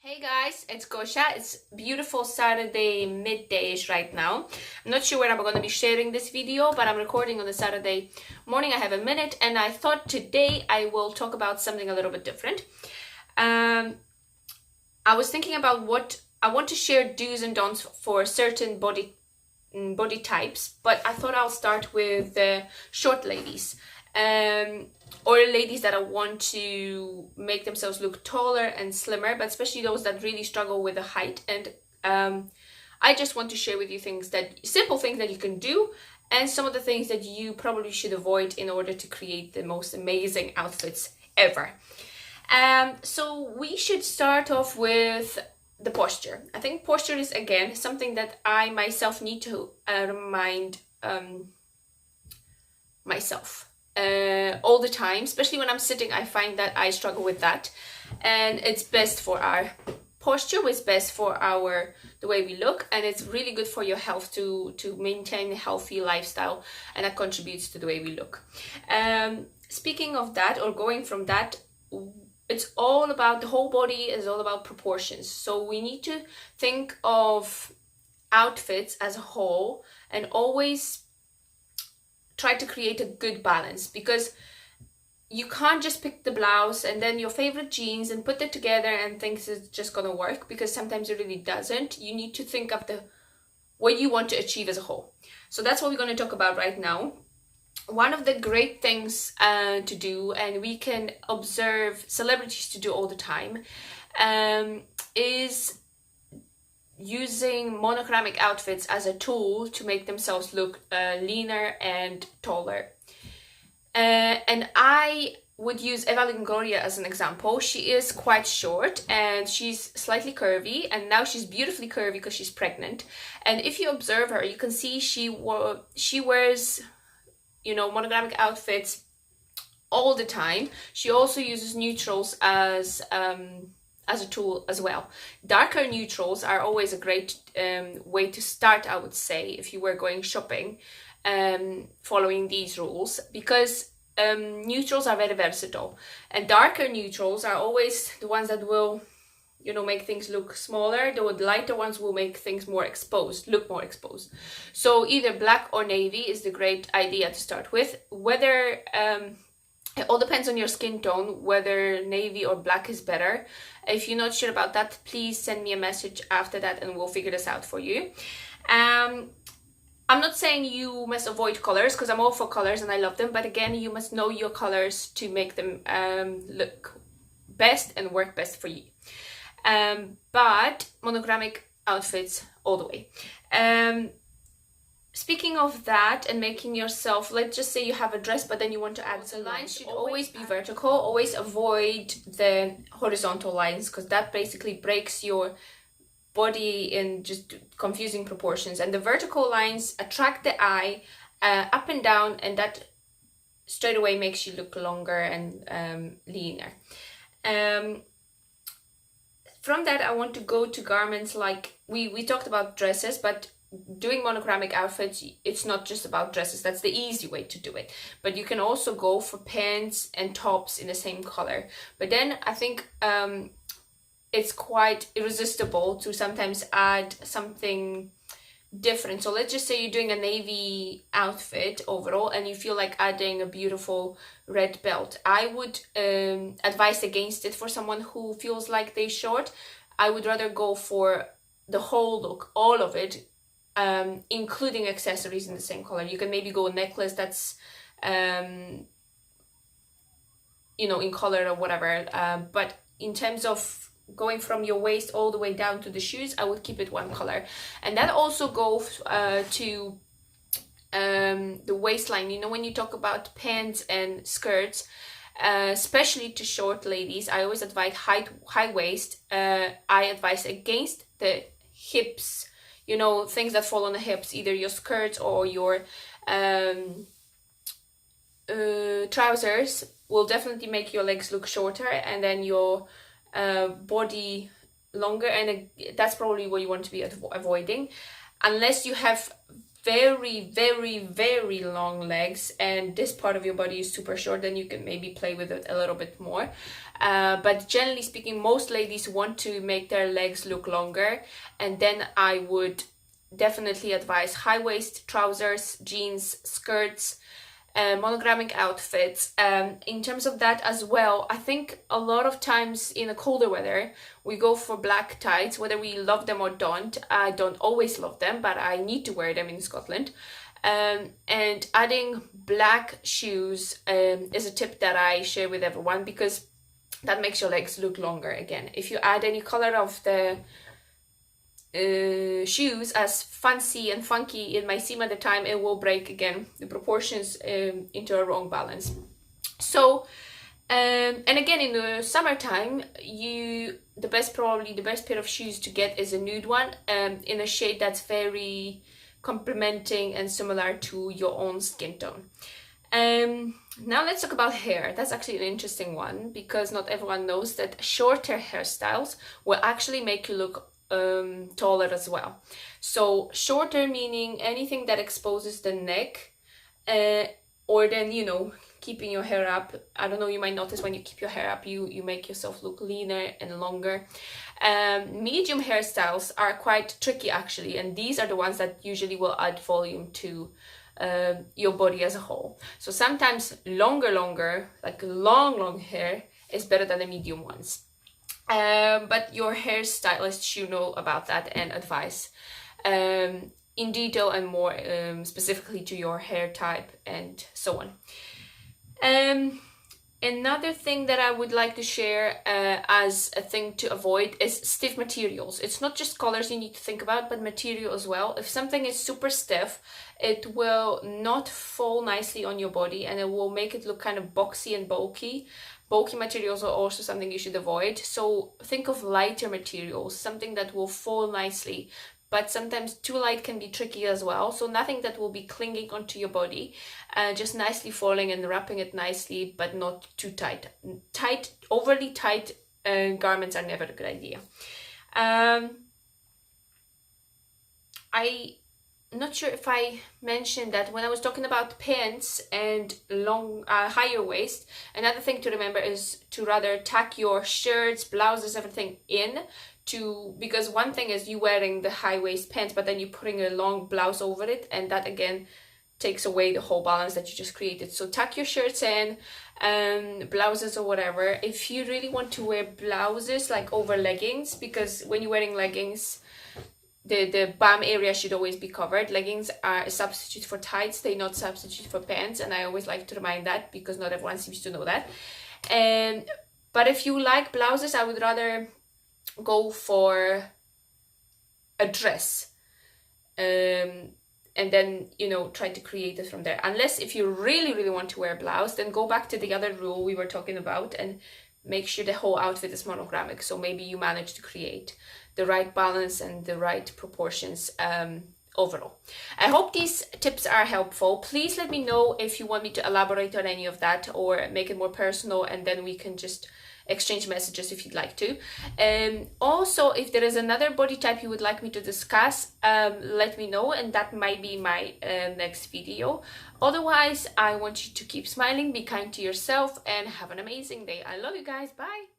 Hey guys, it's Gosha. It's beautiful Saturday midday-ish right now. I'm not sure when I'm going to be sharing this video, but I'm recording on a Saturday morning. I have a minute and I thought today I will talk about something a little bit different. I was thinking about what I want to share do's and don'ts for certain body types, but I thought I'll start with the short ladies. Or ladies that want to make themselves look taller and slimmer, but especially those that really struggle with the height. And I just want to share with you simple things that you can do, and some of the things that you probably should avoid in order to create the most amazing outfits ever. So we should start off with the posture. I think posture is, again, something that I myself need to remind myself all the time, especially when I'm sitting. I find that I struggle with that, and it's best for our posture, it's best for the way we look, and it's really good for your health to maintain a healthy lifestyle, and that contributes to the way we look. Speaking of that, or going from that, it's all about the whole body, is all about proportions. So we need to think of outfits as a whole and always try to create a good balance, because you can't just pick the blouse and then your favorite jeans and put it together and think it's just gonna work, because sometimes it really doesn't. You need to think of what you want to achieve as a whole. So that's what we're going to talk about right now. One of the great things to do, and we can observe celebrities to do all the time, is using monochromatic outfits as a tool to make themselves look leaner and taller. And I would use Eva Longoria as an example. She is quite short and she's slightly curvy, and now she's beautifully curvy because she's pregnant. And if you observe her, you can see she wears, monochromatic outfits all the time. She also uses neutrals as a tool as well. Darker neutrals are always a great way to start, I would say, if you were going shopping, following these rules, because neutrals are very versatile, and darker neutrals are always the ones that will make things look smaller. The lighter ones will make things look more exposed. So either black or navy is the great idea to start with. Whether it all depends on your skin tone, whether navy or black is better. If you're not sure about that, please send me a message after that and we'll figure this out for you. I'm not saying you must avoid colors, because I'm all for colors and I love them, but again, you must know your colors to make them look best and work best for you. But monochromatic outfits all the way. Speaking of that, and making yourself, let's just say you have a dress, but then you want to add some lines, should always be vertical. Always avoid the horizontal lines, because that basically breaks your body in just confusing proportions. And the vertical lines attract the eye up and down, and that straight away makes you look longer and leaner. From that, I want to go to garments like we talked about dresses, but doing monochromatic outfits, it's not just about dresses. That's the easy way to do it, but you can also go for pants and tops in the same color. But then I think it's quite irresistible to sometimes add something different. So let's just say you're doing a navy outfit overall and you feel like adding a beautiful red belt. I would advise against it for someone who feels like they're short. I would rather go for the whole look, all of it, including accessories in the same color. You can maybe go a necklace that's in color or whatever, but in terms of going from your waist all the way down to the shoes, I would keep it one color. And that also goes to the waistline. When you talk about pants and skirts, especially to short ladies, I always advise high waist. I advise against the hips, things that fall on the hips, either your skirts or your trousers will definitely make your legs look shorter, and then your body longer, and that's probably what you want to be avoiding, unless you have very, very, very long legs and this part of your body is super short, then you can maybe play with it a little bit more. But generally speaking, most ladies want to make their legs look longer, and then I would definitely advise high waist trousers, jeans, skirts, monogrammic outfits. In terms of that as well, I think a lot of times in the colder weather we go for black tights, whether we love them or don't. I don't always love them, but I need to wear them in Scotland. And adding black shoes is a tip that I share with everyone, because that makes your legs look longer. Again, if you add any color of the shoes, as fancy and funky it might seem at the time, it will break again the proportions into a wrong balance. So and again, in the summertime, the best pair of shoes to get is a nude one, in a shade that's very complementing and similar to your own skin tone. Now let's talk about hair. That's actually an interesting one, because not everyone knows that shorter hairstyles will actually make you look taller as well. So shorter meaning anything that exposes the neck, or then, you know, keeping your hair up. I don't know, you might notice when you keep your hair up, you make yourself look leaner and longer. Medium hairstyles are quite tricky actually, and these are the ones that usually will add volume to your body as a whole. So sometimes longer, like long hair is better than the medium ones. But your hairstylist should know about that and advise in detail and more specifically to your hair type and so on. Another thing that I would like to share as a thing to avoid is stiff materials. It's not just colors you need to think about, but material as well. If something is super stiff, it will not fall nicely on your body and it will make it look kind of boxy and bulky. Bulky materials are also something you should avoid. So think of lighter materials, something that will fall nicely, but sometimes too light can be tricky as well. So nothing that will be clinging onto your body, just nicely falling and wrapping it nicely, but not too tight. Overly tight garments are never a good idea. I'm not sure if I mentioned that when I was talking about pants and long, higher waist. Another thing to remember is to rather tack your shirts, blouses, everything in, because one thing is you wearing the high waist pants, but then you're putting a long blouse over it, and that again takes away the whole balance that you just created. So tuck your shirts in, blouses or whatever. If you really want to wear blouses like over leggings, because when you're wearing leggings, the bum area should always be covered. Leggings are a substitute for tights, they're not substitute for pants, and I always like to remind that because not everyone seems to know that. But if you like blouses, I would rather go for a dress, and then, you know, try to create it from there. Unless if you really want to wear a blouse, then go back to the other rule we were talking about and make sure the whole outfit is monogrammic. So maybe you manage to create the right balance and the right proportions overall. I hope these tips are helpful. Please let me know if you want me to elaborate on any of that or make it more personal, and then we can just exchange messages if you'd like to. Also, if there is another body type you would like me to discuss, let me know, and that might be my next video. Otherwise, I want you to keep smiling, be kind to yourself, and have an amazing day. I love you guys. Bye.